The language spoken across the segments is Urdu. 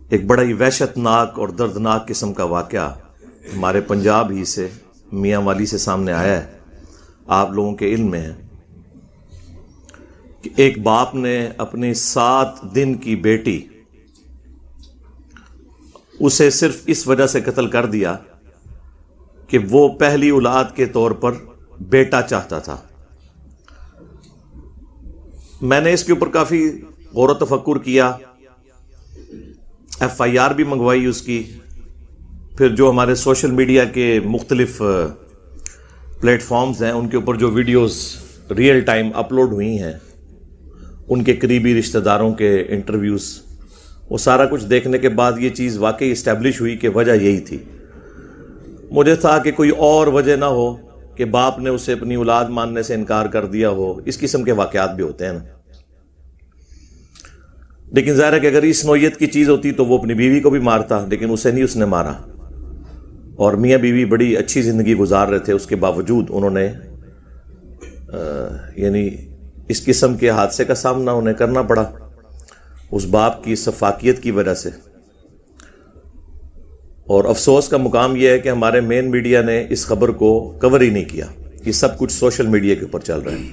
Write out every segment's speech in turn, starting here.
ایک بڑا ہی وحشت ناک اور دردناک قسم کا واقعہ ہمارے پنجاب ہی سے میاں والی سے سامنے آیا ہے. آپ لوگوں کے علم میں ہے کہ ایک باپ نے اپنی 7 دن کی بیٹی اسے صرف اس وجہ سے قتل کر دیا کہ وہ پہلی اولاد کے طور پر بیٹا چاہتا تھا. میں نے اس کے اوپر کافی غور و تفکر کیا، FIR بھی منگوائی اس کی. پھر جو ہمارے سوشل میڈیا کے مختلف پلیٹ فارمز ہیں ان کے اوپر جو ویڈیوز ریئل ٹائم اپلوڈ ہوئی ہیں، ان کے قریبی رشتہ داروں کے انٹرویوز، وہ سارا کچھ دیکھنے کے بعد یہ چیز واقعی اسٹیبلش ہوئی کہ وجہ یہی تھی. مجھے تھا کہ کوئی اور وجہ نہ ہو کہ باپ نے اسے اپنی اولاد ماننے سے انکار کر دیا ہو. اس قسم کے واقعات بھی ہوتے ہیں نا. لیکن ظاہر ہے کہ اگر اس نوعیت کی چیز ہوتی تو وہ اپنی بیوی کو بھی مارتا، لیکن اسے نہیں اس نے مارا. اور میاں بیوی بڑی اچھی زندگی گزار رہے تھے، اس کے باوجود انہوں نے یعنی اس قسم کے حادثے کا سامنا انہیں کرنا پڑا اس باپ کی سفاکیت کی وجہ سے. اور افسوس کا مقام یہ ہے کہ ہمارے مین میڈیا نے اس خبر کو کور ہی نہیں کیا. یہ سب کچھ سوشل میڈیا کے اوپر چل رہا ہے.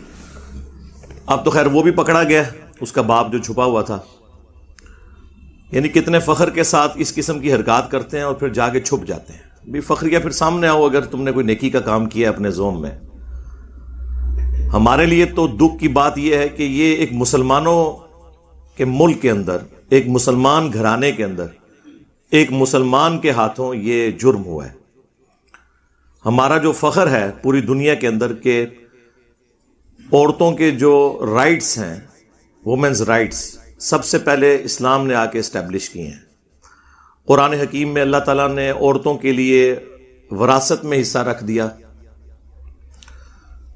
اب تو خیر وہ بھی پکڑا گیا، اس کا باپ جو چھپا ہوا تھا. یعنی کتنے فخر کے ساتھ اس قسم کی حرکات کرتے ہیں اور پھر جا کے چھپ جاتے ہیں. بھی فخریہ پھر سامنے آؤ اگر تم نے کوئی نیکی کا کام کیا اپنے زوم میں. ہمارے لیے تو دکھ کی بات یہ ہے کہ یہ ایک مسلمانوں کے ملک کے اندر، ایک مسلمان گھرانے کے اندر، ایک مسلمان کے ہاتھوں یہ جرم ہوا ہے. ہمارا جو فخر ہے پوری دنیا کے اندر کہ عورتوں کے جو رائٹس ہیں، وومنز رائٹس، سب سے پہلے اسلام نے آ کے اسٹیبلش کیے ہیں. قرآن حکیم میں اللہ تعالیٰ نے عورتوں کے لیے وراثت میں حصہ رکھ دیا.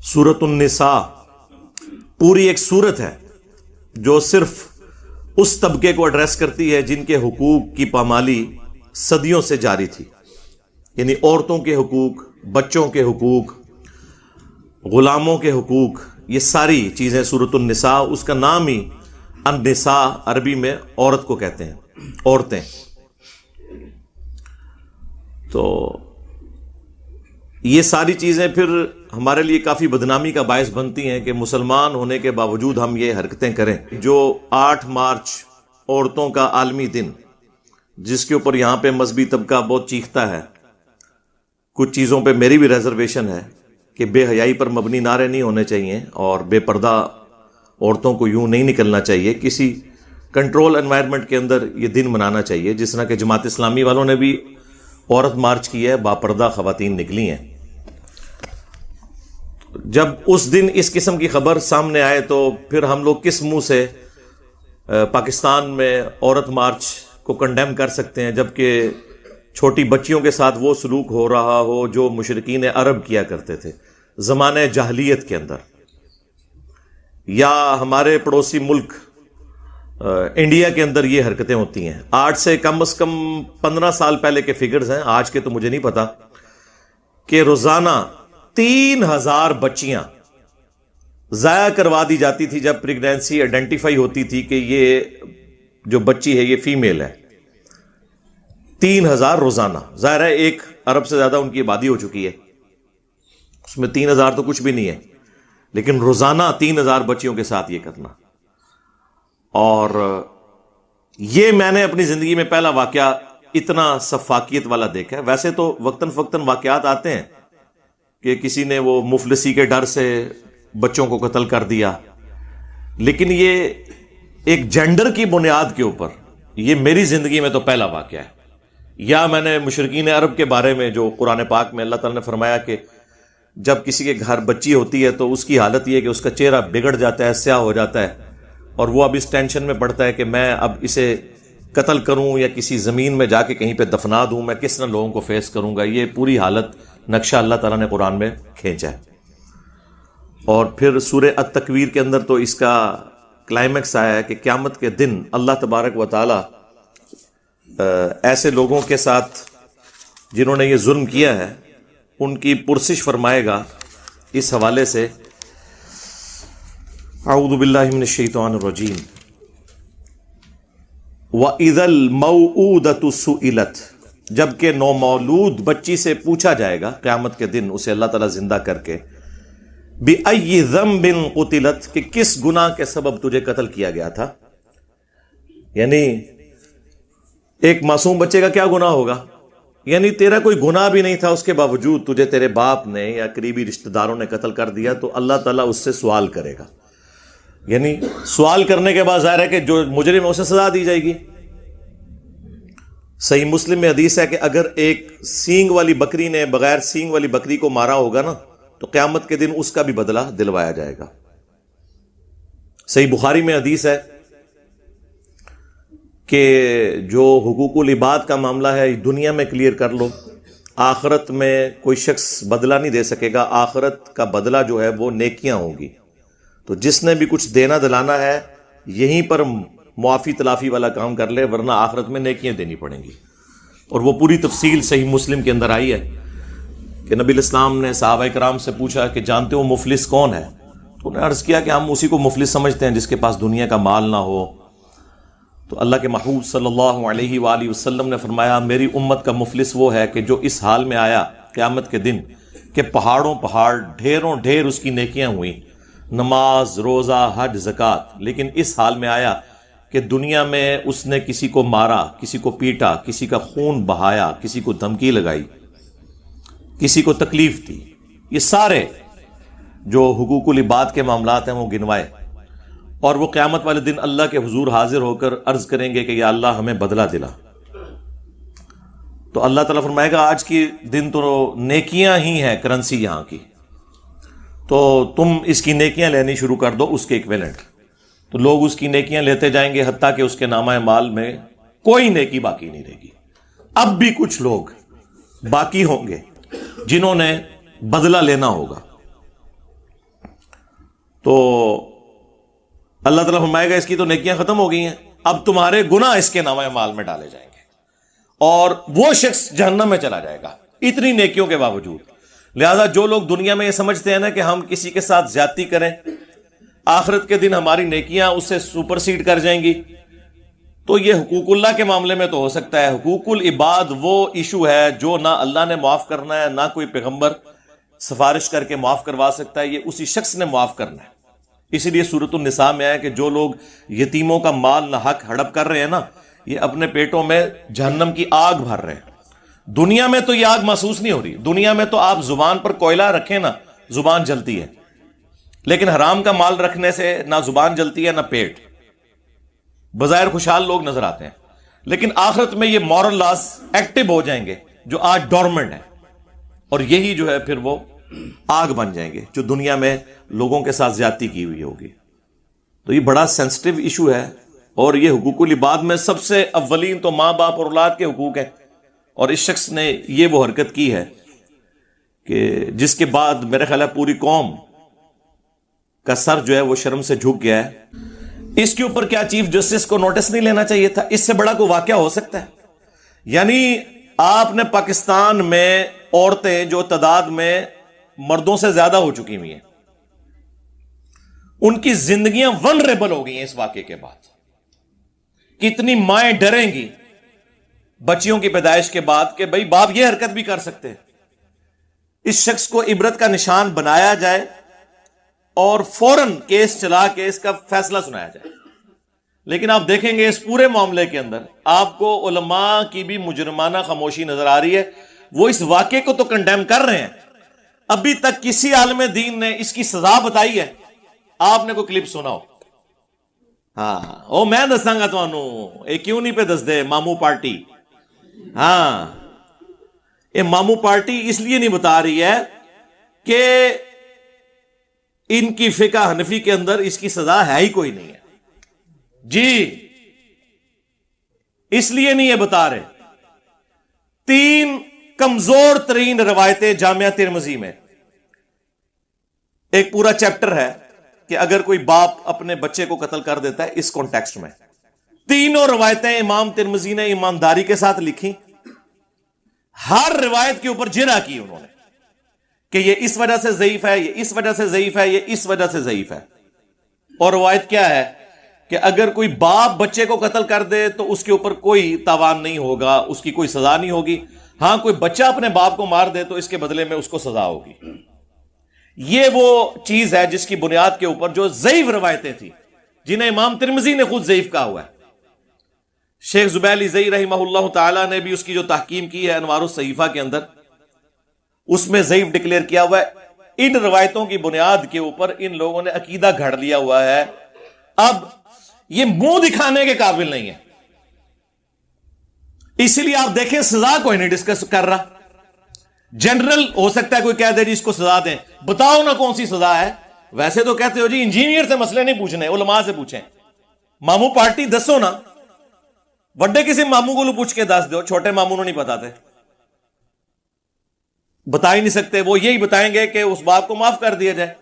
سورۃ النساء پوری ایک سورت ہے جو صرف اس طبقے کو ایڈریس کرتی ہے جن کے حقوق کی پامالی صدیوں سے جاری تھی. یعنی عورتوں کے حقوق، بچوں کے حقوق، غلاموں کے حقوق، یہ ساری چیزیں سورۃ النساء، اس کا نام ہی النساء عربی میں عورت کو کہتے ہیں، عورتیں. تو یہ ساری چیزیں پھر ہمارے لیے کافی بدنامی کا باعث بنتی ہیں کہ مسلمان ہونے کے باوجود ہم یہ حرکتیں کریں. جو 8 مارچ عورتوں کا عالمی دن، جس کے اوپر یہاں پہ مذہبی طبقہ بہت چیختا ہے، کچھ چیزوں پہ میری بھی ریزرویشن ہے کہ بے حیائی پر مبنی نعرے نہیں ہونے چاہیے اور بے پردہ عورتوں کو یوں نہیں نکلنا چاہیے. کسی کنٹرول انوائرمنٹ کے اندر یہ دن منانا چاہیے. جس طرح کہ جماعت اسلامی والوں نے بھی عورت مارچ کی ہے، باپردہ خواتین نکلی ہیں. جب اس دن اس قسم کی خبر سامنے آئے تو پھر ہم لوگ کس منہ سے پاکستان میں عورت مارچ کو کنڈیم کر سکتے ہیں، جبکہ چھوٹی بچیوں کے ساتھ وہ سلوک ہو رہا ہو جو مشرکین عرب کیا کرتے تھے زمانے جاہلیت کے اندر. یا ہمارے پڑوسی ملک انڈیا کے اندر یہ حرکتیں ہوتی ہیں. آج سے کم از کم 15 سال پہلے کے فگرز ہیں، آج کے تو مجھے نہیں پتا، کہ روزانہ 3000 بچیاں ضائع کروا دی جاتی تھی جب پریگنینسی آئیڈینٹیفائی ہوتی تھی کہ یہ جو بچی ہے یہ فیمیل ہے. 3000 روزانہ. ظاہر ہے 1 ارب سے زیادہ ان کی آبادی ہو چکی ہے، اس میں 3000 تو کچھ بھی نہیں ہے، لیکن روزانہ 3000 بچیوں کے ساتھ یہ کرنا. اور یہ میں نے اپنی زندگی میں پہلا واقعہ اتنا سفاکیت والا دیکھا ہے. ویسے تو وقتاً فوقتاً واقعات آتے ہیں کہ کسی نے وہ مفلسی کے ڈر سے بچوں کو قتل کر دیا، لیکن یہ ایک جینڈر کی بنیاد کے اوپر یہ میری زندگی میں تو پہلا واقعہ ہے. یا میں نے مشرکین عرب کے بارے میں جو قرآن پاک میں اللہ تعالیٰ نے فرمایا کہ جب کسی کے گھر بچی ہوتی ہے تو اس کی حالت یہ ہے کہ اس کا چہرہ بگڑ جاتا ہے، سیاہ ہو جاتا ہے، اور وہ اب اس ٹینشن میں پڑتا ہے کہ میں اب اسے قتل کروں یا کسی زمین میں جا کے کہیں پہ دفنا دوں، میں کس طرح لوگوں کو فیس کروں گا. یہ پوری حالت نقشہ اللہ تعالیٰ نے قرآن میں کھینچا ہے. اور پھر سورہ التکویر کے اندر تو اس کا کلائمیکس آیا ہے کہ قیامت کے دن اللہ تبارک و تعالیٰ ایسے لوگوں کے ساتھ جنہوں نے یہ ظلم کیا ہے ان کی پرسش فرمائے گا. اس حوالے سے اعوذ باللہ من الشیطان الرجیم. وَإِذَا الْمَوْءُودَةُ سُئِلَتْ، جبکہ نومولود بچی سے پوچھا جائے گا قیامت کے دن، اسے اللہ تعالیٰ زندہ کر کے، بِأَيِّ ذَنبٍ قُتِلَتْ، کہ کس گناہ کے سبب تجھے قتل کیا گیا تھا. یعنی ایک معصوم بچے کا کیا گناہ ہوگا؟ یعنی تیرا کوئی گناہ بھی نہیں تھا، اس کے باوجود تجھے تیرے باپ نے یا قریبی رشتہ داروں نے قتل کر دیا، تو اللہ تعالیٰ اس سے سوال کرے گا. یعنی سوال کرنے کے بعد ظاہر ہے کہ جو مجرم ہے اسے سزا دی جائے گی. صحیح مسلم میں حدیث ہے کہ اگر ایک سینگ والی بکری نے بغیر سینگ والی بکری کو مارا ہوگا نا، تو قیامت کے دن اس کا بھی بدلہ دلوایا جائے گا. صحیح بخاری میں حدیث ہے کہ جو حقوق العباد کا معاملہ ہے دنیا میں کلیئر کر لو، آخرت میں کوئی شخص بدلہ نہیں دے سکے گا. آخرت کا بدلہ جو ہے وہ نیکیاں ہوں گی. تو جس نے بھی کچھ دینا دلانا ہے یہیں پر معافی تلافی والا کام کر لے، ورنہ آخرت میں نیکیاں دینی پڑیں گی. اور وہ پوری تفصیل صحیح مسلم کے اندر آئی ہے کہ نبی الاسلام نے صحابہ کرام سے پوچھا کہ جانتے ہو مفلس کون ہے؟ تو انہوں نے عرض کیا کہ ہم اسی کو مفلس سمجھتے ہیں جس کے پاس دنیا کا مال نہ ہو. تو اللہ کے محبوب صلی اللہ علیہ وآلہ وسلم نے فرمایا میری امت کا مفلس وہ ہے کہ جو اس حال میں آیا قیامت کے دن کہ پہاڑوں پہاڑ ڈھیروں ڈھیر اس کی نیکیاں ہوئیں، نماز روزہ حج زکوٰۃ، لیکن اس حال میں آیا کہ دنیا میں اس نے کسی کو مارا، کسی کو پیٹا، کسی کا خون بہایا، کسی کو دھمکی لگائی، کسی کو تکلیف دی. یہ سارے جو حقوق العباد کے معاملات ہیں وہ گنوائے، اور وہ قیامت والے دن اللہ کے حضور حاضر ہو کر عرض کریں گے کہ یا اللہ ہمیں بدلہ دلا. تو اللہ تعالیٰ فرمائے گا آج کی دن تو نیکیاں ہی ہیں کرنسی یہاں کی، تو تم اس کی نیکیاں لینی شروع کر دو اس کے ایکویلنٹ. تو لوگ اس کی نیکیاں لیتے جائیں گے حتیٰ کہ اس کے نامہ مال میں کوئی نیکی باقی نہیں رہے گی. اب بھی کچھ لوگ باقی ہوں گے جنہوں نے بدلہ لینا ہوگا. تو اللہ تعالیٰ فرمائے گا اس کی تو نیکیاں ختم ہو گئی ہیں، اب تمہارے گناہ اس کے نامہ مال میں ڈالے جائیں گے، اور وہ شخص جہنم میں چلا جائے گا اتنی نیکیوں کے باوجود. لہذا جو لوگ دنیا میں یہ سمجھتے ہیں نا کہ ہم کسی کے ساتھ زیادتی کریں، آخرت کے دن ہماری نیکیاں اس سے سپرسیڈ کر جائیں گی، تو یہ حقوق اللہ کے معاملے میں تو ہو سکتا ہے. حقوق العباد وہ ایشو ہے جو نہ اللہ نے معاف کرنا ہے، نہ کوئی پیغمبر سفارش کر کے معاف کروا سکتا ہے، یہ اسی شخص نے معاف کرنا ہے. اسی لیے سورۃ النساء میں ہے کہ جو لوگ یتیموں کا مال نہ حق ہڑپ کر رہے ہیں نا، یہ اپنے پیٹوں میں جہنم کی آگ بھر رہے ہیں. دنیا میں تو یہ آگ محسوس نہیں ہو رہی، دنیا میں تو آپ زبان پر کوئلہ رکھیں نا زبان جلتی ہے، لیکن حرام کا مال رکھنے سے نہ زبان جلتی ہے نہ پیٹ. بظاہر خوشحال لوگ نظر آتے ہیں، لیکن آخرت میں یہ مورل لاز ایکٹیو ہو جائیں گے جو آج ڈورمنٹ ہیں، اور یہی جو ہے پھر وہ آگ بن جائیں گے جو دنیا میں لوگوں کے ساتھ زیادتی کی ہوئی ہوگی. تو یہ بڑا سینسٹیو ایشو ہے، اور یہ حقوق العباد میں سب سے اولین تو ماں باپ اور اولاد کے حقوق ہیں. اور اس شخص نے یہ وہ حرکت کی ہے کہ جس کے بعد میرے خیال ہے پوری قوم کا سر جو ہے وہ شرم سے جھک گیا ہے. اس کے اوپر کیا چیف جسٹس کو نوٹس نہیں لینا چاہیے تھا؟ اس سے بڑا کوئی واقعہ ہو سکتا ہے؟ یعنی آپ نے پاکستان میں عورتیں جو تعداد میں مردوں سے زیادہ ہو چکی ہوئی ہیں، ان کی زندگیاں ونریبل ہو گئی ہیں اس واقعے کے بعد. کتنی مائیں ڈریں گی بچیوں کی پیدائش کے بعد کہ بھئی باپ یہ حرکت بھی کر سکتے ہیں. اس شخص کو عبرت کا نشان بنایا جائے اور فوراً کیس چلا کے اس کا فیصلہ سنایا جائے. لیکن آپ دیکھیں گے اس پورے معاملے کے اندر آپ کو علماء کی بھی مجرمانہ خاموشی نظر آ رہی ہے. وہ اس واقعے کو تو کنڈیم کر رہے ہیں، ابھی تک کسی عالم دین نے اس کی سزا بتائی ہے؟ آپ نے کوئی کلپ سنا ہو؟ ہاں او میں دساں گا تانوں، اے کیوں نہیں پہ دس دے ماموں پارٹی. ہاں یہ ماموں پارٹی اس لیے نہیں بتا رہی ہے کہ ان کی فقہ حنفی کے اندر اس کی سزا ہے ہی کوئی نہیں ہے جی، اس لیے نہیں یہ بتا رہے. 3 کمزور ترین روایتیں جامعہ ترمذی میں، ایک پورا چیپٹر ہے کہ اگر کوئی باپ اپنے بچے کو قتل کر دیتا ہے اس کانٹیکسٹ میں. 3 روایتیں امام ترمذی نے ایمانداری کے ساتھ لکھی، ہر روایت کے اوپر جرح کی انہوں نے کہ یہ اس وجہ سے ضعیف ہے، یہ اس وجہ سے ضعیف ہے، یہ اس وجہ سے ضعیف ہے. اور روایت کیا ہے کہ اگر کوئی باپ بچے کو قتل کر دے تو اس کے اوپر کوئی تاوان نہیں ہوگا، اس کی کوئی سزا نہیں ہوگی. ہاں کوئی بچہ اپنے باپ کو مار دے تو اس کے بدلے میں اس کو سزا ہوگی. یہ وہ چیز ہے جس کی بنیاد کے اوپر جو ضعیف روایتیں تھیں، جنہیں امام ترمذی نے خود ضعیف کہا ہوا ہے. شیخ زبیلی زئی رحمہ اللہ تعالی نے بھی اس کی جو تحکیم کی ہے انوار الصحیفہ کے اندر، اس میں ضعیف ڈکلیئر کیا ہوا ہے. ان روایتوں کی بنیاد کے اوپر ان لوگوں نے عقیدہ گھڑ لیا ہوا ہے. اب یہ منہ دکھانے کے قابل نہیں ہے، اسی لیے آپ دیکھیں سزا کوئی نہیں ڈسکس کر رہا. جنرل ہو سکتا ہے کوئی کہہ دے جی اس کو سزا دیں، بتاؤ نا کون سی سزا ہے. ویسے تو کہتے ہو جی انجینئر سے مسئلے نہیں پوچھنے، علماء سے پوچھیں. ماموں پارٹی دسو نا، بڑے کسی ماموں کو پوچھ کے دس دو، چھوٹے ماموں نہیں بتاتے، بتا ہی نہیں سکتے. وہ یہی بتائیں گے کہ اس باپ کو معاف کر دیا جائے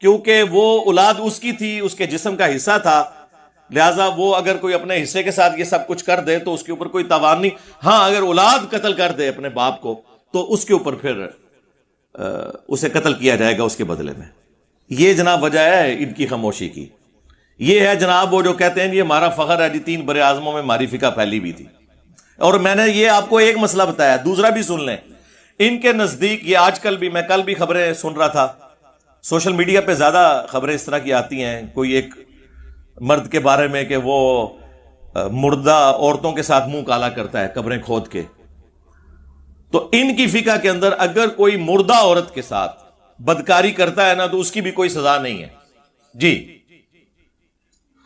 کیونکہ وہ اولاد اس کی تھی، اس کے جسم کا حصہ تھا، لہٰذا وہ اگر کوئی اپنے حصے کے ساتھ یہ سب کچھ کر دے تو اس کے اوپر کوئی تاوان نہیں. ہاں اگر اولاد قتل کر دے اپنے باپ کو تو اس کے اوپر پھر اسے قتل کیا جائے گا اس کے بدلے میں. یہ جناب وجہ ہے ان کی خاموشی کی. یہ ہے جناب وہ جو کہتے ہیں یہ ہمارا فخر ہے جی 3 بر اعظموں میں ہماری فقہ پھیلی ہوئی تھی. اور میں نے یہ آپ کو ایک مسئلہ بتایا، دوسرا بھی سن لیں. ان کے نزدیک یہ آج کل بھی، میں کل بھی خبریں سن رہا تھا، سوشل میڈیا پہ زیادہ خبریں اس طرح کی آتی ہیں، کوئی ایک مرد کے بارے میں کہ وہ مردہ عورتوں کے ساتھ منہ کالا کرتا ہے قبریں کھود کے. تو ان کی فقہ کے اندر اگر کوئی مردہ عورت کے ساتھ بدکاری کرتا ہے نا تو اس کی بھی کوئی سزا نہیں ہے جی.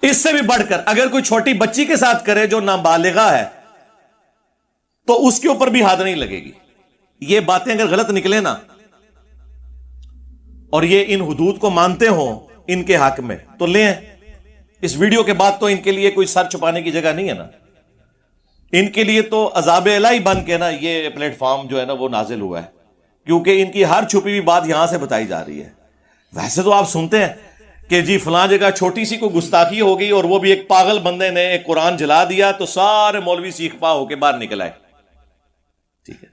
اس سے بھی بڑھ کر اگر کوئی چھوٹی بچی کے ساتھ کرے جو نابالغہ ہے تو اس کے اوپر بھی حد نہیں لگے گی. یہ باتیں اگر غلط نکلے نا اور یہ ان حدود کو مانتے ہوں ان کے حق میں تو لیں. اس ویڈیو کے بعد تو ان کے لیے کوئی سر چھپانے کی جگہ نہیں ہے نا. ان کے لیے تو عذاب الہی بن کے نا یہ پلیٹ فارم جو ہے نا وہ نازل ہوا ہے، کیونکہ ان کی ہر چھپی ہوئی بات یہاں سے بتائی جا رہی ہے. ویسے تو آپ سنتے ہیں کہ جی فلاں جگہ چھوٹی سی کو گستاخی ہو گئی اور وہ بھی ایک پاگل بندے نے ایک قرآن جلا دیا تو سارے مولوی سیخ پا ہو کے باہر نکل آئے. ٹھیک ہے،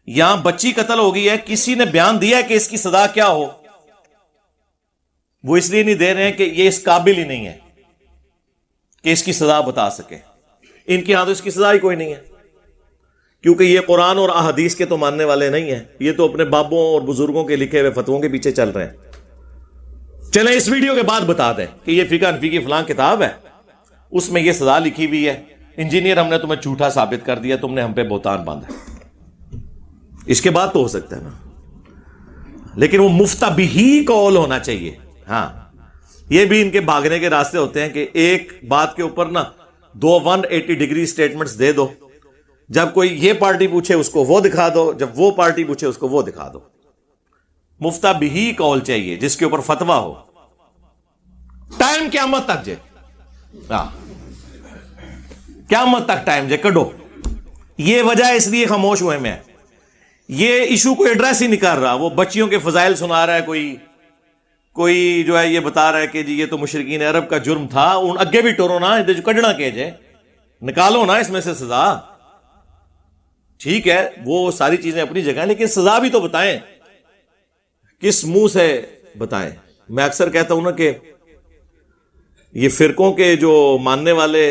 یہاں بچی قتل ہو گئی ہے، کسی نے بیان دیا ہے کہ اس کی سزا کیا ہو؟ وہ اس لیے نہیں دے رہے ہیں کہ یہ اس قابل ہی نہیں ہے کہ اس کی سزا بتا سکے. ان کے ہاں تو اس کی سزا ہی کوئی نہیں ہے، کیونکہ یہ قرآن اور احادیث کے تو ماننے والے نہیں ہیں، یہ تو اپنے بابوں اور بزرگوں کے لکھے ہوئے فتووں کے پیچھے چل رہے ہیں. چلیں اس ویڈیو کے بعد بتا دیں کہ یہ فقہ انفی کی فلاں کتاب ہے، اس میں یہ سزا لکھی ہوئی ہے، انجینئر ہم نے تمہیں جھوٹا ثابت کر دیا، تم نے ہم پہ بہتان باندھا. اس کے بعد تو ہو سکتا ہے نا، لیکن وہ مفتبی قول ہونا چاہیے. ہاں یہ بھی ان کے بھاگنے کے راستے ہوتے ہیں کہ ایک بات کے اوپر نا 180 ڈگری سٹیٹمنٹس دے دو. جب کوئی یہ پارٹی پوچھے اس کو وہ دکھا دو، جب وہ پارٹی پوچھے اس کو وہ دکھا دو. مفتبی قول چاہیے جس کے اوپر فتویٰ ہو. ٹائم قیامت تک جے، قیامت تک ٹائم جے کڈو. یہ وجہ اس لیے خاموش ہوئے میں یہ ایشو کو ایڈریس ہی نہیں کر رہا. وہ بچیوں کے فضائل سنا رہا ہے، کوئی جو ہے یہ بتا رہا ہے کہ جی یہ تو مشرکین عرب کا جرم تھا، ان اگے بھی ٹورو نا جو کڈنا کہ جے نکالو نا اس میں سے سزا. ٹھیک ہے وہ ساری چیزیں اپنی جگہ، لیکن سزا بھی تو بتائیں، کس منہ سے بتائیں. میں اکثر کہتا ہوں نا کہ یہ فرقوں کے جو ماننے والے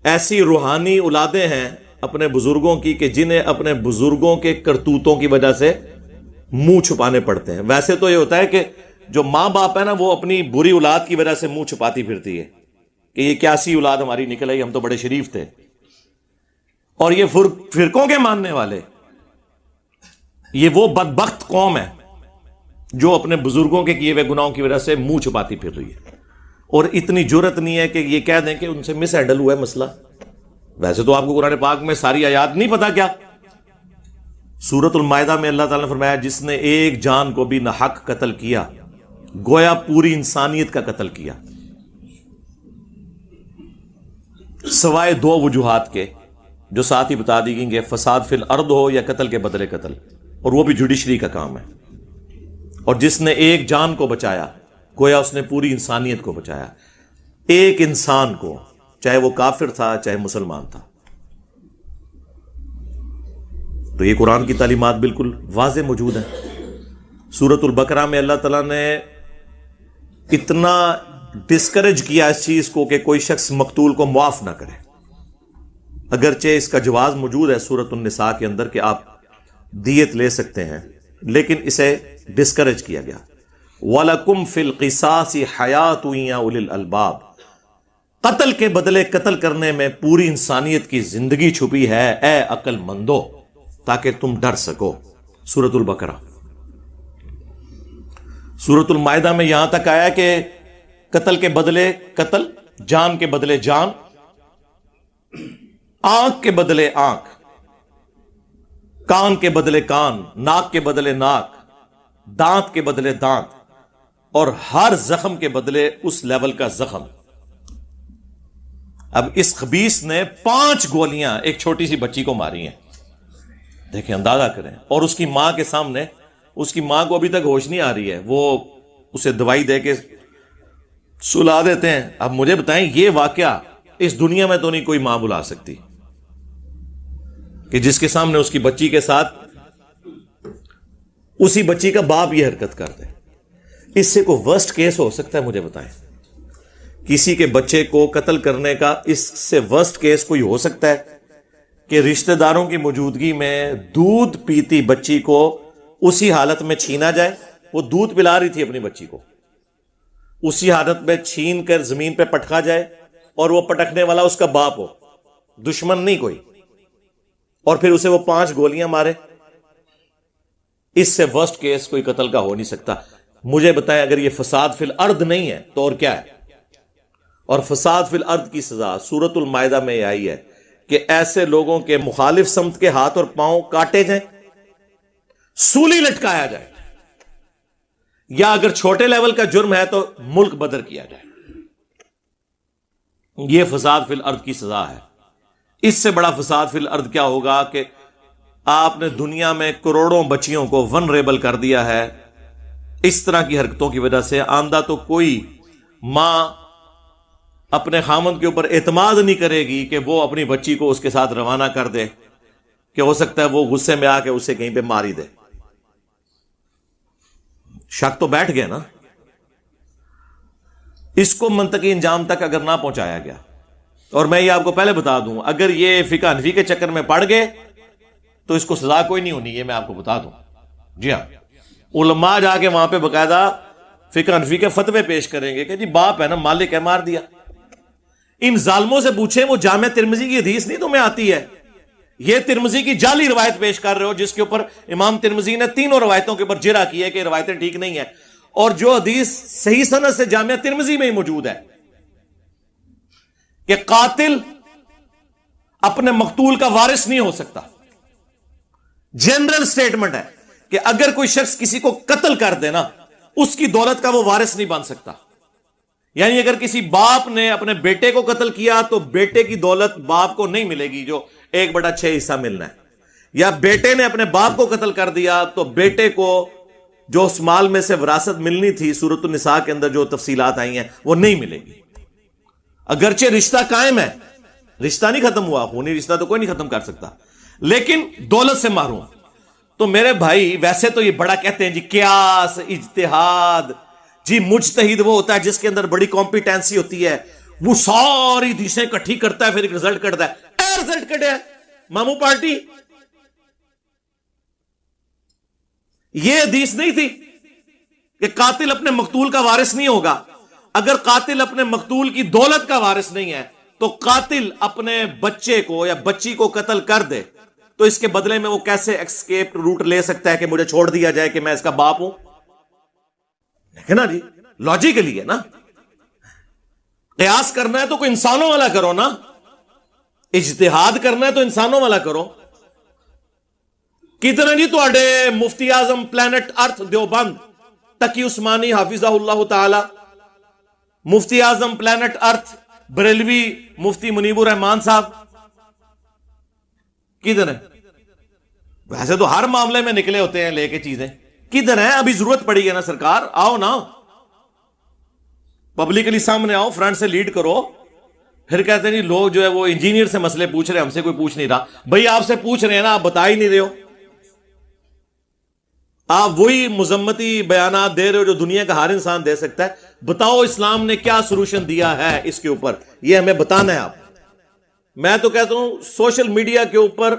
ایسی روحانی اولادیں ہیں اپنے بزرگوں کی کہ جنہیں اپنے بزرگوں کے کرتوتوں کی وجہ سے منہ چھپانے پڑتے ہیں. ویسے تو یہ ہوتا ہے کہ جو ماں باپ ہے نا وہ اپنی بری اولاد کی وجہ سے منہ چھپاتی پھرتی ہے کہ یہ کیسی اولاد ہماری نکل آئی، ہم تو بڑے شریف تھے. اور یہ فرقوں کے ماننے والے یہ وہ بدبخت قوم ہے جو اپنے بزرگوں کے کیے ہوئے گناہوں کی وجہ سے منہ چھپاتی پھر رہی ہے، اور اتنی جرت نہیں ہے کہ یہ کہہ دیں کہ ان سے مس ہینڈل ہوا ہے مسئلہ. ویسے تو آپ کو قرآن پاک میں ساری آیات نہیں پتا کیا. سورۃ المائدہ میں اللہ تعالیٰ نے فرمایا جس نے ایک جان کو بھی نہ حق قتل کیا گویا پوری انسانیت کا قتل کیا، سوائے 2 وجوہات کے جو ساتھ ہی بتا دی گئی کہ فساد فی الارض ہو یا قتل کے بدلے قتل، اور وہ بھی جوڈیشری کا کام ہے. اور جس نے ایک جان کو بچایا گویا اس نے پوری انسانیت کو بچایا، ایک انسان کو، چاہے وہ کافر تھا چاہے مسلمان تھا. تو یہ قرآن کی تعلیمات بالکل واضح موجود ہیں. سورۃ البقرہ میں اللہ تعالیٰ نے اتنا ڈسکریج کیا اس چیز کو کہ کوئی شخص مقتول کو معاف نہ کرے، اگرچہ اس کا جواز موجود ہے سورۃ النساء کے اندر کہ آپ دیت لے سکتے ہیں، لیکن اسے ڈسکریج کیا گیا۔ وَلَكُمْ فِي الْقِصَاصِ حَيَاةٌ يَا أُولِي الْأَلْبَابِ، قتل کے بدلے قتل کرنے میں پوری انسانیت کی زندگی چھپی ہے اے عقل مندو، تاکہ تم ڈر سکو۔ سورۃ البقرہ۔ سورۃ المائدہ میں یہاں تک آیا کہ قتل کے بدلے قتل، جان کے بدلے جان، آنکھ کے بدلے آنکھ، کان کے بدلے کان، ناک کے بدلے ناک، دانت کے بدلے دانت، اور ہر زخم کے بدلے اس لیول کا زخم۔ اب اس خبیث نے 5 گولیاں ایک چھوٹی سی بچی کو ماری ہیں، دیکھیں اندازہ کریں، اور اس کی ماں کے سامنے، اس کی ماں کو ابھی تک ہوش نہیں آ رہی ہے، وہ اسے دوائی دے کے سلا دیتے ہیں۔ اب مجھے بتائیں یہ واقعہ اس دنیا میں تو نہیں کوئی ماں بلا سکتی کہ جس کے سامنے اس کی بچی کے ساتھ اسی بچی کا باپ یہ حرکت کر دے۔ اس سے کوئی ورسٹ کیس ہو سکتا ہے؟ مجھے بتائیں، کسی کے بچے کو قتل کرنے کا اس سے ورسٹ کیس کوئی ہو سکتا ہے کہ رشتہ داروں کی موجودگی میں دودھ پیتی بچی کو اسی حالت میں چھینا جائے؟ وہ دودھ پلا رہی تھی اپنی بچی کو، اسی حالت میں چھین کر زمین پہ پٹکا جائے، اور وہ پٹکنے والا اس کا باپ ہو، دشمن نہیں کوئی، اور پھر اسے وہ 5 گولیاں مارے۔ اس سے ورسٹ کیس کوئی قتل کا ہو نہیں سکتا۔ مجھے بتائیں اگر یہ فساد فی الارض نہیں ہے تو اور کیا ہے؟ اور فساد فی الارض کی سزا سورۃ المائدہ میں آئی ہے کہ ایسے لوگوں کے مخالف سمت کے ہاتھ اور پاؤں کاٹے جائیں، سولی لٹکایا جائے، یا اگر چھوٹے لیول کا جرم ہے تو ملک بدر کیا جائے۔ یہ فساد فی الارض کی سزا ہے۔ اس سے بڑا فساد فی الارض کیا ہوگا کہ آپ نے دنیا میں کروڑوں بچیوں کو ونریبل کر دیا ہے۔ اس طرح کی حرکتوں کی وجہ سے آندہ تو کوئی ماں اپنے خامند کے اوپر اعتماد نہیں کرے گی کہ وہ اپنی بچی کو اس کے ساتھ روانہ کر دے، کہ ہو سکتا ہے وہ غصے میں آ کے اسے کہیں پہ ماری دے۔ شک تو بیٹھ گیا نا۔ اس کو منطقی انجام تک اگر نہ پہنچایا گیا، اور میں یہ آپ کو پہلے بتا دوں، اگر یہ فقہ حنفی کے چکر میں پڑ گئے تو اس کو سزا کوئی نہیں ہونی، یہ میں آپ کو بتا دوں۔ جی ہاں، علماء جا کے وہاں پہ باقاعدہ فقہ حنفی کے فتوے پیش کریں گے کہ جی باپ ہے نا، مالک ہے، مار دیا۔ ان ظالموں سے پوچھیں، وہ جامع ترمذی کی حدیث نہیں تمہیں آتی ہے؟ یہ ترمذی کی جعلی روایت پیش کر رہے ہو، جس کے اوپر امام ترمذی نے 3 روایتوں کے اوپر جرح کی ہے کہ روایتیں ٹھیک نہیں ہیں، اور جو حدیث صحیح سند سے جامع ترمذی میں ہی موجود ہے کہ قاتل اپنے مقتول کا وارث نہیں ہو سکتا۔ جنرل سٹیٹمنٹ ہے کہ اگر کوئی شخص کسی کو قتل کر دے نا، اس کی دولت کا وہ وارث نہیں بن سکتا۔ یعنی اگر کسی باپ نے اپنے بیٹے کو قتل کیا تو بیٹے کی دولت باپ کو نہیں ملے گی جو 1/6 حصہ ملنا ہے، یا بیٹے نے اپنے باپ کو قتل کر دیا تو بیٹے کو جو اس مال میں سے وراثت ملنی تھی سورۃ النساء کے اندر جو تفصیلات آئی ہیں وہ نہیں ملے گی۔ اگرچہ رشتہ قائم ہے، رشتہ نہیں ختم ہوا، خونی رشتہ تو کوئی نہیں ختم کر سکتا، لیکن دولت سے محروم۔ تو میرے بھائی ویسے تو یہ بڑا کہتے ہیں جی قیاس، اجتہاد، جی مجتہد وہ ہوتا ہے جس کے اندر بڑی کمپیٹنسی ہوتی ہے، وہ ساری حدیثیں اکٹھی کرتا ہے پھر ایک رزلٹ کٹتا ہے۔ اے رزلٹ کٹے مامو پارٹی، یہ حدیث نہیں تھی کہ قاتل اپنے مقتول کا وارث نہیں ہوگا۔ اگر قاتل اپنے مقتول کی دولت کا وارث نہیں ہے تو قاتل اپنے بچے کو یا بچی کو قتل کر دے تو اس کے بدلے میں وہ کیسے ایکسکیپ روٹ لے سکتا ہے کہ مجھے چھوڑ دیا جائے کہ میں اس کا باپ ہوں؟ ہے نا جی، لاجیکلی ہے نا۔ قیاس کرنا ہے تو کوئی انسانوں والا کرو نا، اجتہاد کرنا ہے تو انسانوں والا کرو۔ کتنے جی تواڈے مفتی اعظم پلانٹ ارتھ دیوبند تقی عثمانی حافظہ اللہ تعالی، مفتی اعظم پلانٹ ارتھ بریلوی مفتی منیب الرحمان صاحب، کدھر ہیں؟ ویسے تو ہر معاملے میں نکلے ہوتے ہیں لے کے چیزیں، کدھر ہیں؟ ابھی ضرورت پڑی ہے نا سرکار، آؤ نا، پبلکلی سامنے آؤ، فرنٹ سے لیڈ کرو۔ پھر کہتے ہیں جی لوگ جو ہے وہ انجینئر سے مسئلے پوچھ رہے ہیں، ہم سے کوئی پوچھ نہیں رہا۔ بھئی آپ سے پوچھ رہے ہیں نا، آپ بتا ہی نہیں رہے ہو۔ آپ وہی مذمتی بیانات دے رہے ہو جو دنیا کا ہر انسان دے سکتا ہے. بتاؤ اسلام نے کیا سولوشن دیا ہے اس کے اوپر, یہ ہمیں بتانا ہے. آپ, میں تو کہتا ہوں سوشل میڈیا کے اوپر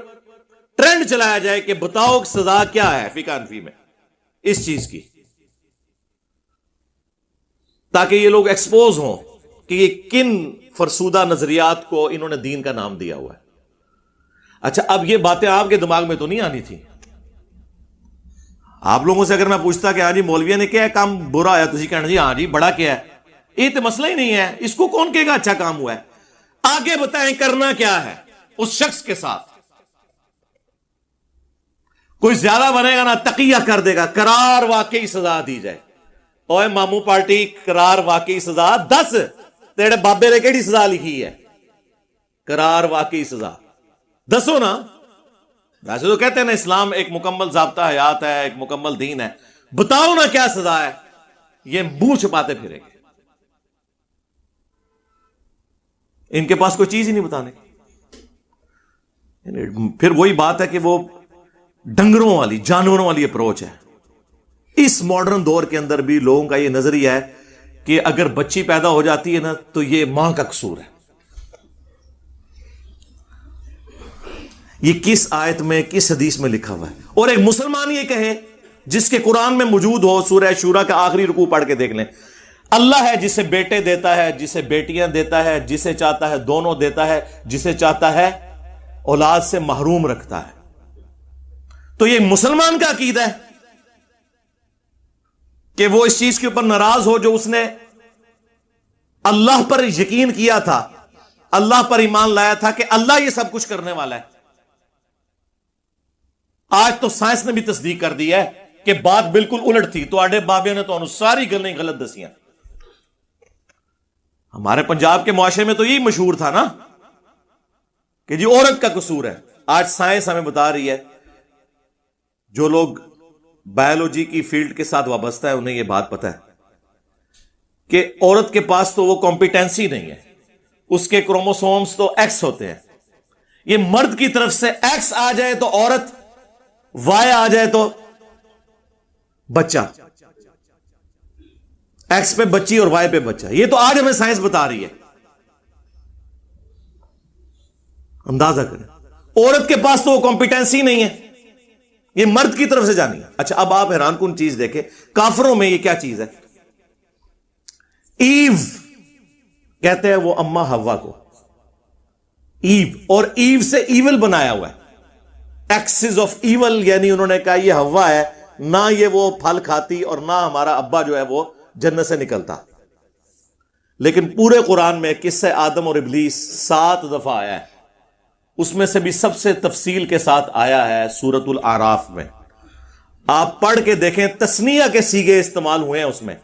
ٹرینڈ چلایا جائے کہ بتاؤ سزا کیا ہے فقہ حنفی میں اس چیز کی, تاکہ یہ لوگ ایکسپوز ہوں کہ یہ کن فرسودہ نظریات کو انہوں نے دین کا نام دیا ہوا ہے. اچھا, اب یہ باتیں آپ کے دماغ میں تو نہیں آنی تھی. آپ لوگوں سے اگر میں پوچھتا کہ ہاں جی مولویہ نے کیا ہے کام برا آیا, تو کہنا جی ہاں جی بڑا کیا ہے, یہ تو مسئلہ ہی نہیں ہے, اس کو کون کہے گا اچھا کام ہوا ہے. آگے بتائیں کرنا کیا ہے اس شخص کے ساتھ. کوئی زیادہ بنے گا نا تقیہ کر دے گا, قرار واقعی سزا دی جائے. اوے مامو پارٹی قرار واقعی سزا 10, تیرے بابے نے کیڑی سزا لکھی ہے قرار واقعی سزا 10 نا. ویسے تو کہتے ہیں نا اسلام ایک مکمل ضابطہ حیات ہے, ایک مکمل دین ہے. بتاؤ نا کیا سزا ہے, یہ منہ چھپاتے پھریں گے. ان کے پاس کوئی چیز ہی نہیں بتانے. پھر وہی بات ہے کہ وہ ڈنگروں والی جانوروں والی اپروچ ہے. اس ماڈرن دور کے اندر بھی لوگوں کا یہ نظریہ ہے کہ اگر بچی پیدا ہو جاتی ہے نا تو یہ ماں کا قصور ہے. یہ کس آیت میں کس حدیث میں لکھا ہوا ہے؟ اور ایک مسلمان یہ کہے جس کے قرآن میں موجود ہو, سورہ شورا کا آخری رکوع پڑھ کے دیکھ لیں, اللہ ہے جسے بیٹے دیتا ہے, جسے بیٹیاں دیتا ہے, جسے چاہتا ہے دونوں دیتا ہے, جسے چاہتا ہے اولاد سے محروم رکھتا ہے. تو یہ مسلمان کا عقیدہ ہے کہ وہ اس چیز کے اوپر ناراض ہو جو اس نے اللہ پر یقین کیا تھا, اللہ پر ایمان لایا تھا کہ اللہ یہ سب کچھ کرنے والا ہے. آج تو سائنس نے بھی تصدیق کر دی ہے کہ بات بالکل الٹ تھی. تو آڈے بابے نے تو ساری گلیں غلط دسیاں. ہمارے پنجاب کے معاشرے میں تو یہی مشہور تھا نا کہ جی عورت کا قصور ہے. آج سائنس ہمیں بتا رہی ہے, جو لوگ بایولوجی کی فیلڈ کے ساتھ وابستہ ہے انہیں یہ بات پتہ ہے کہ عورت کے پاس تو وہ کمپیٹنسی نہیں ہے, اس کے کروموسومز تو ایکس ہوتے ہیں. یہ مرد کی طرف سے ایکس آ جائے تو عورت, وائی آ جائے تو بچہ, ایکس پہ بچی اور وائی پہ بچہ. یہ تو آج ہمیں سائنس بتا رہی ہے. اندازہ کریں, عورت کے پاس تو وہ کمپیٹنسی نہیں ہے, یہ مرد کی طرف سے جانی ہے. اچھا, اب آپ حیران کن چیز دیکھیں, کافروں میں یہ کیا چیز ہے؟ ایو کہتے ہیں وہ اما حوا کو ایو, اور ایو سے ایول بنایا ہوا ہے, ایکسز آف ایول, یعنی انہوں نے کہا یہ حوا ہے, نہ یہ وہ پھل کھاتی اور نہ ہمارا ابا جو ہے وہ جنت سے نکلتا. لیکن پورے قرآن میں قصہ آدم اور ابلیس 7 دفعہ آیا ہے, اس میں سے بھی سب سے تفصیل کے ساتھ آیا ہے سورۃ الاعراف میں. آپ پڑھ کے دیکھیں, تثنیہ کے صیغے استعمال ہوئے ہیں اس میں.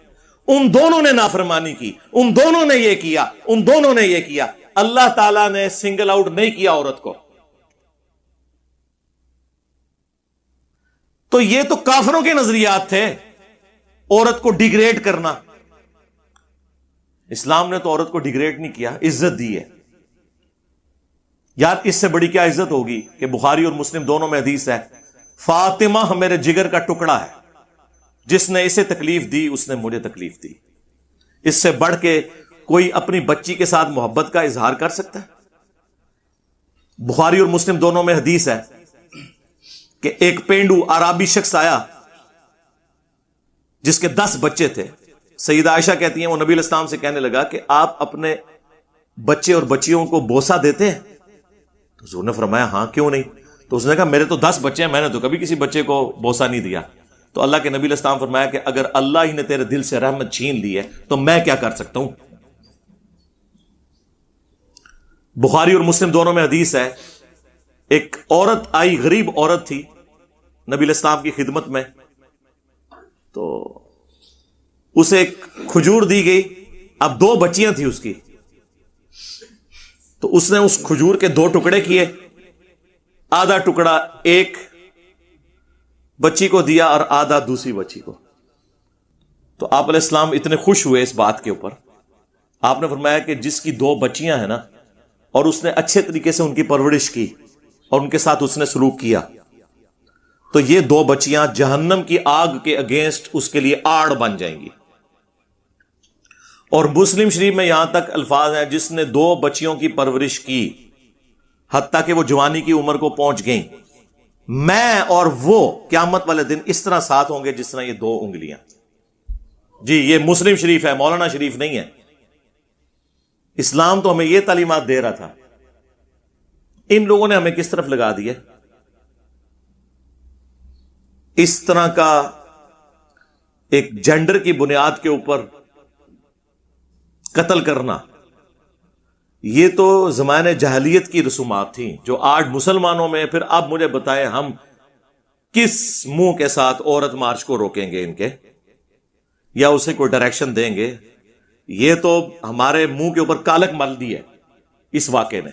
ان دونوں نے نافرمانی کی, ان دونوں نے یہ کیا, ان دونوں نے یہ کیا. اللہ تعالیٰ نے سنگل آؤٹ نہیں کیا عورت کو. تو یہ تو کافروں کے نظریات تھے, عورت کو ڈیگریڈ کرنا. اسلام نے تو عورت کو ڈیگریڈ نہیں کیا, عزت دی ہے. یار اس سے بڑی کیا عزت ہوگی کہ بخاری اور مسلم دونوں میں حدیث ہے, فاطمہ میرے جگر کا ٹکڑا ہے, جس نے اسے تکلیف دی اس نے مجھے تکلیف دی. اس سے بڑھ کے کوئی اپنی بچی کے ساتھ محبت کا اظہار کر سکتا ہے؟ بخاری اور مسلم دونوں میں حدیث ہے کہ ایک پینڈو عربی شخص آیا جس کے 10 بچے تھے. سیدہ عائشہ کہتی ہیں وہ نبی علیہ السلام سے کہنے لگا کہ آپ اپنے بچے اور بچیوں کو بوسہ دیتے ہیں؟ تو حضور نے فرمایا ہاں کیوں نہیں. تو اس نے کہا میرے تو 10 بچے ہیں, میں نے تو کبھی کسی بچے کو بوسہ نہیں دیا. تو اللہ کے نبی علیہ السلام فرمایا کہ اگر اللہ ہی نے تیرے دل سے رحمت چھین لی ہے تو میں کیا کر سکتا ہوں. بخاری اور مسلم دونوں میں حدیث ہے, ایک عورت آئی, غریب عورت تھی نبی علیہ السلام کی خدمت میں, تو اسے ایک کھجور دی گئی. اب 2 بچیاں تھیں اس کی, تو اس نے اس کھجور کے 2 ٹکڑے کیے, آدھا ٹکڑا ایک بچی کو دیا اور آدھا دوسری بچی کو. تو آپ علیہ السلام اتنے خوش ہوئے اس بات کے اوپر, آپ نے فرمایا کہ جس کی 2 بچیاں ہیں نا, اور اس نے اچھے طریقے سے ان کی پرورش کی اور ان کے ساتھ اس نے سلوک کیا, تو یہ دو بچیاں جہنم کی آگ کے اگینسٹ اس کے لیے آڑ بن جائیں گی. اور مسلم شریف میں یہاں تک الفاظ ہیں جس نے دو بچیوں کی پرورش کی حتیٰ کہ وہ جوانی کی عمر کو پہنچ گئیں، میں اور وہ قیامت والے دن اس طرح ساتھ ہوں گے جس طرح یہ دو انگلیاں. جی یہ مسلم شریف ہے، مولانا شریف نہیں ہے. اسلام تو ہمیں یہ تعلیمات دے رہا تھا، ان لوگوں نے ہمیں کس طرف لگا دیا؟ اس طرح کا ایک جینڈر کی بنیاد کے اوپر قتل کرنا، یہ تو زمانے جاہلیت کی رسومات تھیں جو آج مسلمانوں میں. پھر اب مجھے بتائیں ہم کس منہ کے ساتھ عورت مارچ کو روکیں گے ان کے، یا اسے کوئی ڈائریکشن دیں گے؟ یہ تو ہمارے منہ کے اوپر کالک مل دی ہے اس واقعے نے.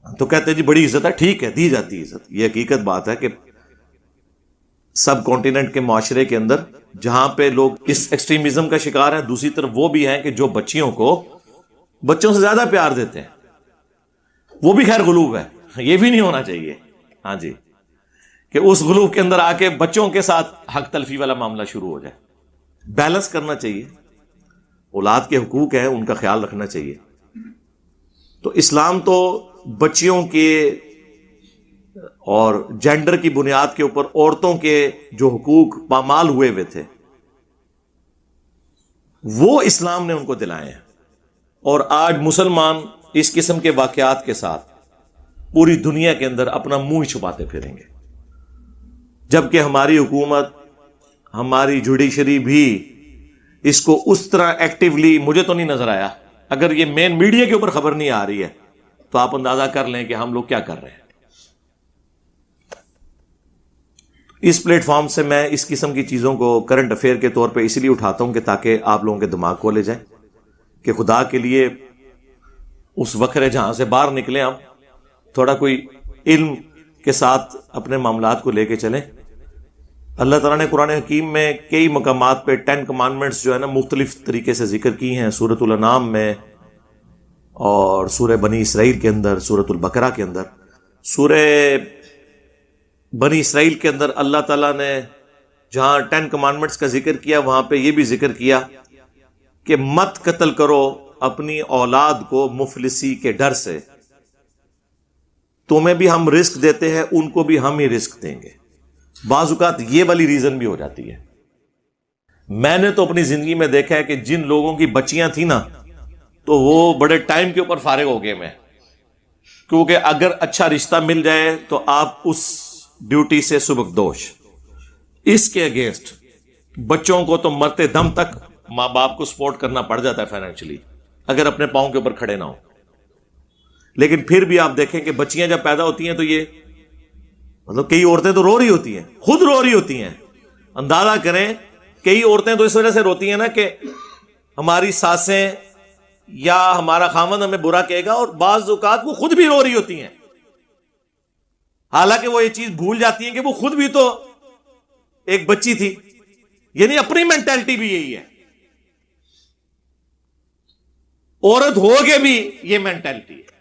تو کہتے ہیں جی بڑی عزت ہے، ٹھیک ہے دی جاتی عزت. یہ حقیقت بات ہے کہ سب کانٹیننٹ کے معاشرے کے اندر جہاں پہ لوگ اس ایکسٹریمزم کا شکار ہیں، دوسری طرف وہ بھی ہیں کہ جو بچیوں کو بچوں سے زیادہ پیار دیتے ہیں. وہ بھی خیر غلوب ہے، یہ بھی نہیں ہونا چاہیے. ہاں جی، کہ اس غلوب کے اندر آ کے بچوں کے ساتھ حق تلفی والا معاملہ شروع ہو جائے. بیلنس کرنا چاہیے، اولاد کے حقوق ہیں ان کا خیال رکھنا چاہیے. تو اسلام تو بچیوں کے اور جینڈر کی بنیاد کے اوپر عورتوں کے جو حقوق پامال ہوئے ہوئے تھے وہ اسلام نے ان کو دلائے ہیں. اور آج مسلمان اس قسم کے واقعات کے ساتھ پوری دنیا کے اندر اپنا منہ ہی چھپاتے پھریں گے، جبکہ ہماری حکومت، ہماری جوڈیشری بھی اس کو اس طرح ایکٹیولی مجھے تو نہیں نظر آیا. اگر یہ مین میڈیا کے اوپر خبر نہیں آ رہی ہے تو آپ اندازہ کر لیں کہ ہم لوگ کیا کر رہے ہیں. اس پلیٹ فارم سے میں اس قسم کی چیزوں کو کرنٹ افیئر کے طور پہ اس لیے اٹھاتا ہوں کہ تاکہ آپ لوگوں کے دماغ کھولے جائیں کہ خدا کے لیے اس وکھرے جہاں سے باہر نکلیں، ہم تھوڑا کوئی علم کے ساتھ اپنے معاملات کو لے کے چلیں. اللہ تعالیٰ نے قرآن حکیم میں کئی مقامات پہ 10 کمانڈمنٹس جو ہے نا مختلف طریقے سے ذکر کی ہیں. سورۃ الانعام میں اور سورہ بنی اسرائیل کے اندر، سورۃ البقرہ کے اندر. سورہ بنی اسرائیل کے اندر اللہ تعالیٰ نے جہاں 10 کمانڈمنٹس کا ذکر کیا وہاں پہ یہ بھی ذکر کیا کہ مت قتل کرو اپنی اولاد کو مفلسی کے ڈر سے، تمہیں بھی ہم رزق دیتے ہیں ان کو بھی ہم ہی رزق دیں گے. بعض اوقات یہ والی ریزن بھی ہو جاتی ہے. میں نے تو اپنی زندگی میں دیکھا ہے کہ جن لوگوں کی بچیاں تھیں نا تو وہ بڑے ٹائم کے اوپر فارغ ہو گئے میں، کیونکہ اگر اچھا رشتہ مل جائے تو آپ اس ڈیوٹی سے سبکدوش. اس کے اگینسٹ بچوں کو تو مرتے دم تک ماں باپ کو سپورٹ کرنا پڑ جاتا ہے فائنینشلی اگر اپنے پاؤں کے اوپر کھڑے نہ ہو. لیکن پھر بھی آپ دیکھیں کہ بچیاں جب پیدا ہوتی ہیں تو یہ مطلب کئی عورتیں تو رو رہی ہوتی ہیں، خود رو رہی ہوتی ہیں. اندازہ کریں کئی عورتیں تو اس وجہ سے روتی ہیں نا کہ ہماری ساسیں یا ہمارا خاوند ہمیں برا کہے گا، اور بعض اوقات وہ خود بھی رو رہی ہوتی ہیں، حالانکہ وہ یہ چیز بھول جاتی ہیں کہ وہ خود بھی تو ایک بچی تھی. یعنی اپنی مینٹالٹی بھی یہی ہے، عورت ہو کے بھی یہ مینٹالٹی ہے.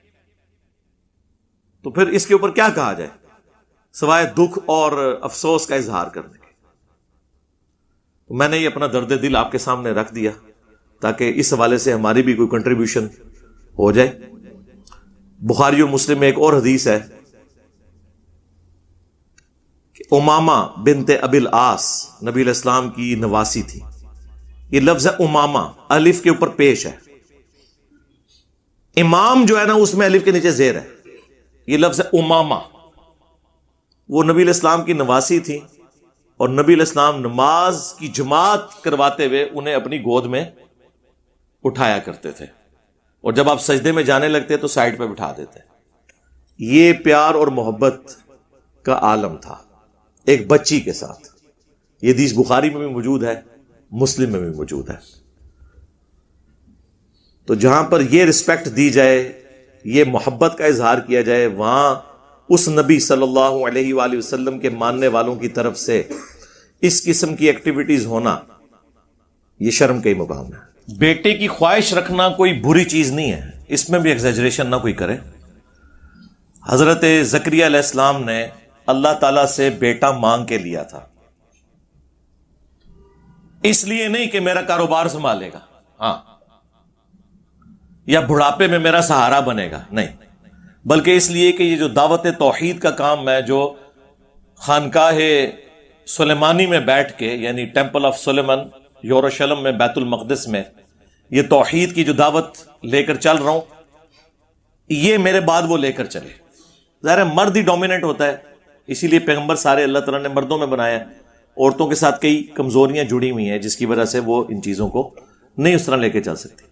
تو پھر اس کے اوپر کیا کہا جائے سوائے دکھ اور افسوس کا اظہار کرنے کے. تو میں نے یہ اپنا درد دل آپ کے سامنے رکھ دیا تاکہ اس حوالے سے ہماری بھی کوئی کنٹریبیوشن ہو جائے. بخاری اور مسلم میں ایک اور حدیث ہے کہ امامہ بنت ابی العاص نبی علیہ السلام کی نواسی تھی. یہ لفظ ہے امامہ، الف کے اوپر پیش ہے. امام جو ہے نا اس میں الف کے نیچے زیر ہے. یہ لفظ ہے امامہ. وہ نبی علیہ السلام کی نواسی تھی اور نبی علیہ السلام نماز کی جماعت کرواتے ہوئے انہیں اپنی گود میں اٹھایا کرتے تھے، اور جب آپ سجدے میں جانے لگتے تو سائڈ پہ بٹھا دیتے. یہ پیار اور محبت کا عالم تھا ایک بچی کے ساتھ. یہ حدیث بخاری میں بھی موجود ہے، مسلم میں بھی موجود ہے. تو جہاں پر یہ رسپیکٹ دی جائے، یہ محبت کا اظہار کیا جائے، وہاں اس نبی صلی اللہ علیہ وآلہ وسلم کے ماننے والوں کی طرف سے اس قسم کی ایکٹیویٹیز ہونا یہ شرم کا ہی مقام ہے. بیٹے کی خواہش رکھنا کوئی بری چیز نہیں ہے، اس میں بھی ایگزیجریشن نہ کوئی کرے. حضرت زکریا علیہ السلام نے اللہ تعالیٰ سے بیٹا مانگ کے لیا تھا، اس لیے نہیں کہ میرا کاروبار سنبھالے گا، ہاں، یا بڑھاپے میں میرا سہارا بنے گا، نہیں، بلکہ اس لیے کہ یہ جو دعوت توحید کا کام ہے، جو خانقاہ سلیمانی میں بیٹھ کے، یعنی ٹیمپل آف سلیمان یروشلم میں، بیت المقدس میں، یہ توحید کی جو دعوت لے کر چل رہا ہوں، یہ میرے بعد وہ لے کر چلے۔ ظاہر ہے مرد ہی ڈومیننٹ ہوتا ہے، اسی لیے پیغمبر سارے اللہ تعالیٰ نے مردوں میں بنایا ہے۔ عورتوں کے ساتھ کئی کمزوریاں جڑی ہوئی ہیں جس کی وجہ سے وہ ان چیزوں کو نہیں اس طرح لے کے چل سکتی۔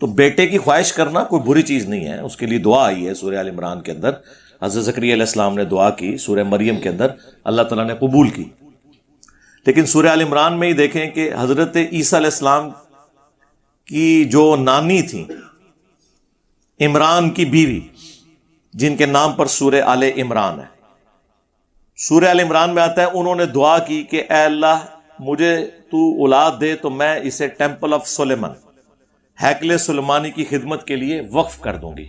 تو بیٹے کی خواہش کرنا کوئی بری چیز نہیں ہے، اس کے لیے دعا آئی ہے سورہ آل عمران کے اندر، حضرت زکریا علیہ السلام نے دعا کی، سورہ مریم کے اندر اللہ تعالیٰ نے قبول کی۔ لیکن سورہ آل عمران میں ہی دیکھیں کہ حضرت عیسیٰ علیہ السلام کی جو نانی تھی، عمران کی بیوی، جن کے نام پر سورہ آل عمران ہے، سورہ آل عمران میں آتا ہے انہوں نے دعا کی کہ اے اللہ مجھے تو اولاد دے تو میں اسے ٹیمپل آف سلیمان، ہیکل سلیمانی کی خدمت کے لیے وقف کر دوں گی،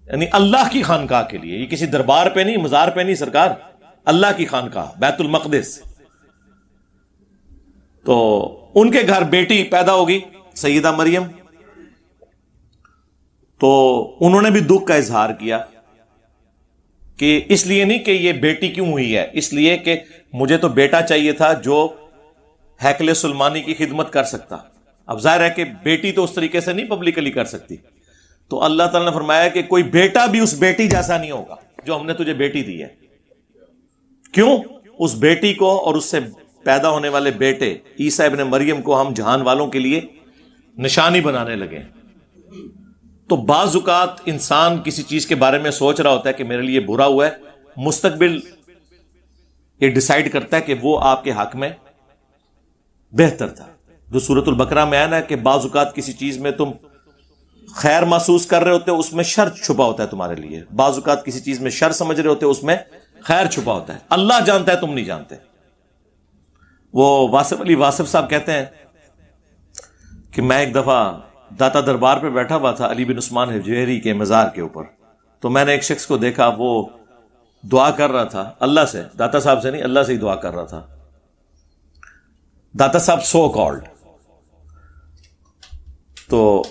یعنی اللہ کی خانقاہ کے لیے، یہ کسی دربار پہ نہیں، مزار پہ نہیں، سرکار اللہ کی خانقاہ بیت المقدس۔ تو ان کے گھر بیٹی پیدا ہوگی سیدہ مریم، تو انہوں نے بھی دکھ کا اظہار کیا کہ اس لیے نہیں کہ یہ بیٹی کیوں ہوئی ہے، اس لیے کہ مجھے تو بیٹا چاہیے تھا جو ہیکل سلیمانی کی خدمت کر سکتا۔ اب ظاہر ہے کہ بیٹی تو اس طریقے سے نہیں پبلکلی کر سکتی، تو اللہ تعالیٰ نے فرمایا کہ کوئی بیٹا بھی اس بیٹی جیسا نہیں ہوگا جو ہم نے تجھے بیٹی دی ہے۔ کیوں؟ اس بیٹی کو اور اس سے پیدا ہونے والے بیٹے عیسیٰ ابن مریم کو ہم جہان والوں کے لیے نشانی بنانے لگے۔ تو بعض اوقات انسان کسی چیز کے بارے میں سوچ رہا ہوتا ہے کہ میرے لیے برا ہوا ہے، مستقبل یہ ڈیسائیڈ کرتا ہے کہ وہ آپ کے حق میں بہتر تھا۔ جو سورۃ البقرہ میں ہے نا کہ بعض اوقات کسی چیز میں تم خیر محسوس کر رہے ہوتے ہو، اس میں شر چھپا ہوتا ہے تمہارے لیے، بعض اوقات کسی چیز میں شر سمجھ رہے ہوتے ہو، اس میں خیر چھپا ہوتا ہے، اللہ جانتا ہے، تم نہیں جانتے۔ وہ واصف علی واصف صاحب کہتے ہیں کہ میں ایک دفعہ داتا دربار پہ بیٹھا ہوا تھا علی بن عثمان حجویری کے مزار کے اوپر، تو میں نے ایک شخص کو دیکھا، وہ دعا کر رہا تھا اللہ سے، داتا صاحب سے نہیں، اللہ سے ہی دعا کر رہا تھا۔ داتا صاحب سو کالڈ، تو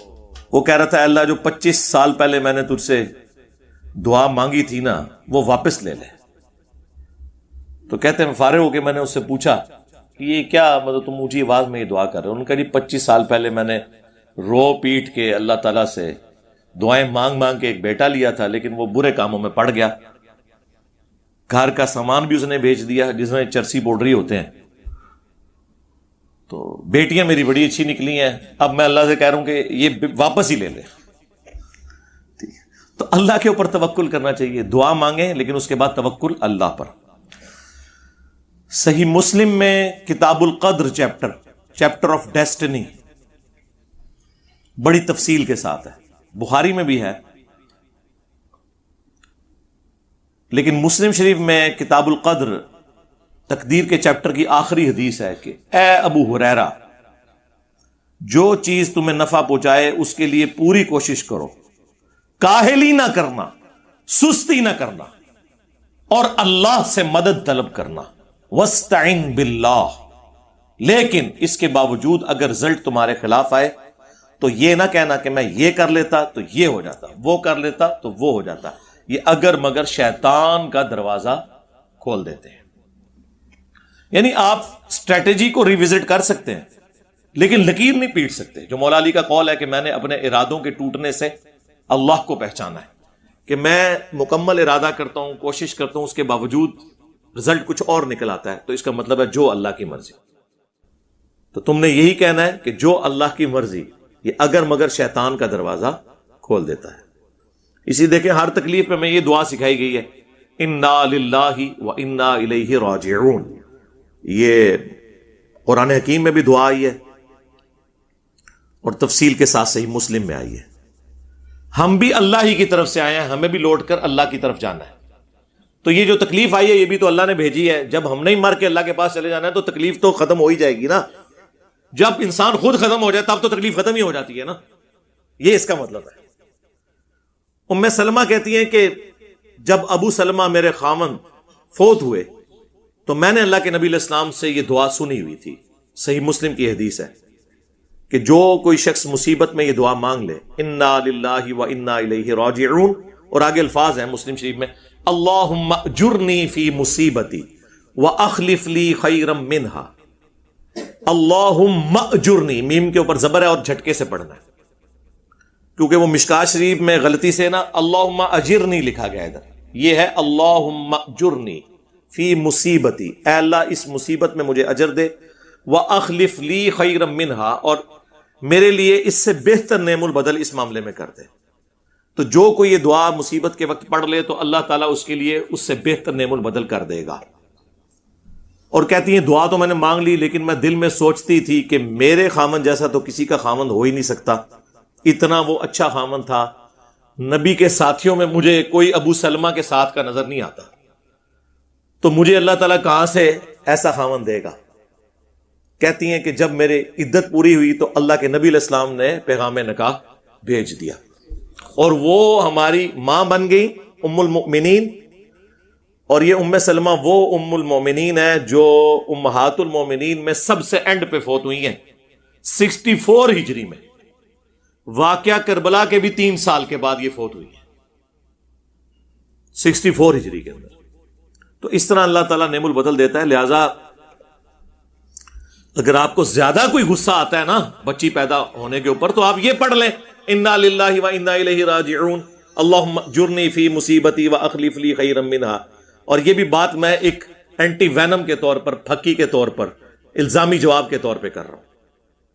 وہ کہہ رہا تھا اللہ جو 25 سال پہلے میں نے تجھ سے دعا مانگی تھی نا وہ واپس لے لے۔ تو کہتے ہیں فارغ ہو کے میں نے اس سے پوچھا کہ یہ کیا مطلب تم اونچی آواز میں یہ دعا کر رہے ہو؟ انہوں نے کہا جی 25 سال پہلے میں نے رو پیٹ کے اللہ تعالیٰ سے دعائیں مانگ مانگ کے ایک بیٹا لیا تھا، لیکن وہ برے کاموں میں پڑ گیا، گھر کا سامان بھی اس نے بیچ دیا جس میں چرسی پاؤڈری ہوتے ہیں، تو بیٹیاں میری بڑی اچھی نکلی ہیں، اب میں اللہ سے کہہ رہا ہوں کہ یہ واپس ہی لے لے۔ تو اللہ کے اوپر توکل کرنا چاہیے، دعا مانگیں لیکن اس کے بعد توکل اللہ پر۔ صحیح مسلم میں کتاب القدر چیپٹر آف ڈیسٹنی بڑی تفصیل کے ساتھ ہے، بخاری میں بھی ہے، لیکن مسلم شریف میں کتاب القدر تقدیر کے چیپٹر کی آخری حدیث ہے کہ اے ابو ہریرہ، جو چیز تمہیں نفع پہنچائے اس کے لیے پوری کوشش کرو، کاہلی نہ کرنا، سستی نہ کرنا، اور اللہ سے مدد طلب کرنا، وَاسْتَعِن بِاللَّهِ، لیکن اس کے باوجود اگر رزلٹ تمہارے خلاف آئے تو یہ نہ کہنا کہ میں یہ کر لیتا تو یہ ہو جاتا، وہ کر لیتا تو وہ ہو جاتا، یہ اگر مگر شیطان کا دروازہ کھول دیتے ہیں۔ یعنی آپ اسٹریٹجی کو ریوزٹ کر سکتے ہیں لیکن لکیر نہیں پیٹ سکتے، جو مولا علی کا قول ہے کہ میں نے اپنے ارادوں کے ٹوٹنے سے اللہ کو پہچانا ہے، کہ میں مکمل ارادہ کرتا ہوں، کوشش کرتا ہوں، اس کے باوجود رزلٹ کچھ اور نکل آتا ہے، تو اس کا مطلب ہے جو اللہ کی مرضی۔ تو تم نے یہی کہنا ہے کہ جو اللہ کی مرضی، یہ اگر مگر شیطان کا دروازہ کھول دیتا ہے۔ اسی دیکھیں ہر تکلیف پہ میں یہ دعا سکھائی گئی ہے، انا للہ و انا الیہ راجعون، یہ قرآن حکیم میں بھی دعا آئی ہے اور تفصیل کے ساتھ صحیح مسلم میں آئی ہے۔ ہم بھی اللہ ہی کی طرف سے آئے ہیں، ہمیں بھی لوٹ کر اللہ کی طرف جانا ہے۔ تو یہ جو تکلیف آئی ہے یہ بھی تو اللہ نے بھیجی ہے، جب ہم نہیں مر کے اللہ کے پاس چلے جانا ہے تو تکلیف تو ختم ہو ہی جائے گی نا۔ جب انسان خود ختم ہو جائے تب تو تکلیف ختم ہی ہو جاتی ہے نا، یہ اس کا مطلب ہے۔ ام سلمہ کہتی ہیں کہ جب ابو سلمہ میرے خاوند فوت ہوئے تو میں نے اللہ کے نبی علیہ السلام سے یہ دعا سنی ہوئی تھی. صحیح مسلم کی حدیث ہے کہ جو کوئی شخص مصیبت میں یہ دعا مانگ لے، انا للہ و انا الیہ راجعون، اور آگے الفاظ ہیں مسلم شریف میں، اللہم اجرنی فی مصیبتی واخلف لی خیرا منہا. اللہم اجرنی، میم کے اوپر زبر ہے اور جھٹکے سے پڑھنا ہے، کیونکہ وہ مشکات شریف میں غلطی سے نا اللہم اجرنی لکھا گیا ادھر، یہ ہے اللہم اجرنی فی مصیبتی، اے اللہ اس مصیبت میں مجھے اجر دے، وَأَخْلِفْ لِي خَيْرًا مِّنْهَا، اور میرے لیے اس سے بہتر نعم البدل اس معاملے میں کر دے. تو جو کوئی یہ دعا مصیبت کے وقت پڑھ لے تو اللہ تعالیٰ اس کے لیے اس سے بہتر نعم البدل کر دے گا. اور کہتی ہیں دعا تو میں نے مانگ لی، لیکن میں دل میں سوچتی تھی کہ میرے خامن جیسا تو کسی کا خامن ہو ہی نہیں سکتا، اتنا وہ اچھا خامن تھا. نبی کے ساتھیوں میں مجھے کوئی ابو سلمہ کے ساتھ کا نظر نہیں آتا، تو مجھے اللہ تعالیٰ کہاں سے ایسا خامن دے گا. کہتی ہیں کہ جب میرے عدت پوری ہوئی تو اللہ کے نبی علیہ السلام نے پیغام نکاح بھیج دیا، اور وہ ہماری ماں بن گئی ام المؤمنین. اور یہ ام سلمہ وہ ام المؤمنین ہے جو امہات المؤمنین میں سب سے اینڈ پہ فوت ہوئی ہیں 64 ہجری میں. واقعہ کربلا کے بھی 3 سال کے بعد یہ فوت ہوئی ہے 64 ہجری کے اندر. تو اس طرح اللہ تعالیٰ نعم البدل دیتا ہے. لہذا اگر آپ کو زیادہ کوئی غصہ آتا ہے نا بچی پیدا ہونے کے اوپر، تو آپ یہ پڑھ لیں انا للہ و انا الیہ راجعون، اللہم اجرنی فی مصیبتی واخلف لی خیرا منہا. اور یہ بھی بات میں ایک اینٹی وینم کے طور پر، پھکی کے طور پر، الزامی جواب کے طور پہ کر رہا ہوں.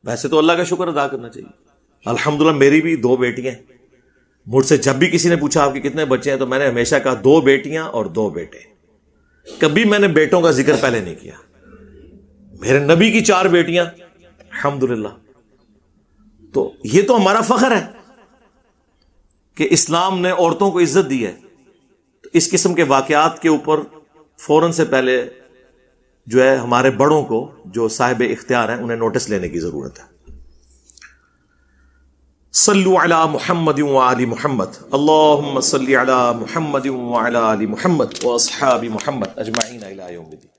ویسے تو اللہ کا شکر ادا کرنا چاہیے. الحمدللہ میری بھی 2 بیٹیاں ہیں. مجھ سے جب بھی کسی نے پوچھا آپ کے کتنے بچے ہیں تو میں نے ہمیشہ کہا 2 بیٹیاں اور 2 بیٹے. کبھی میں نے بیٹوں کا ذکر پہلے نہیں کیا. میرے نبی کی 4 بیٹیاں الحمدللہ. تو یہ تو ہمارا فخر ہے کہ اسلام نے عورتوں کو عزت دی ہے. تو اس قسم کے واقعات کے اوپر فوراً سے پہلے جو ہے ہمارے بڑوں کو جو صاحب اختیار ہیں انہیں نوٹس لینے کی ضرورت ہے. صلو علی محمد وآل محمد، اللہم صلی علی محمد وعلی آل محمد واصحاب محمد اجمعین الی یوم الدین.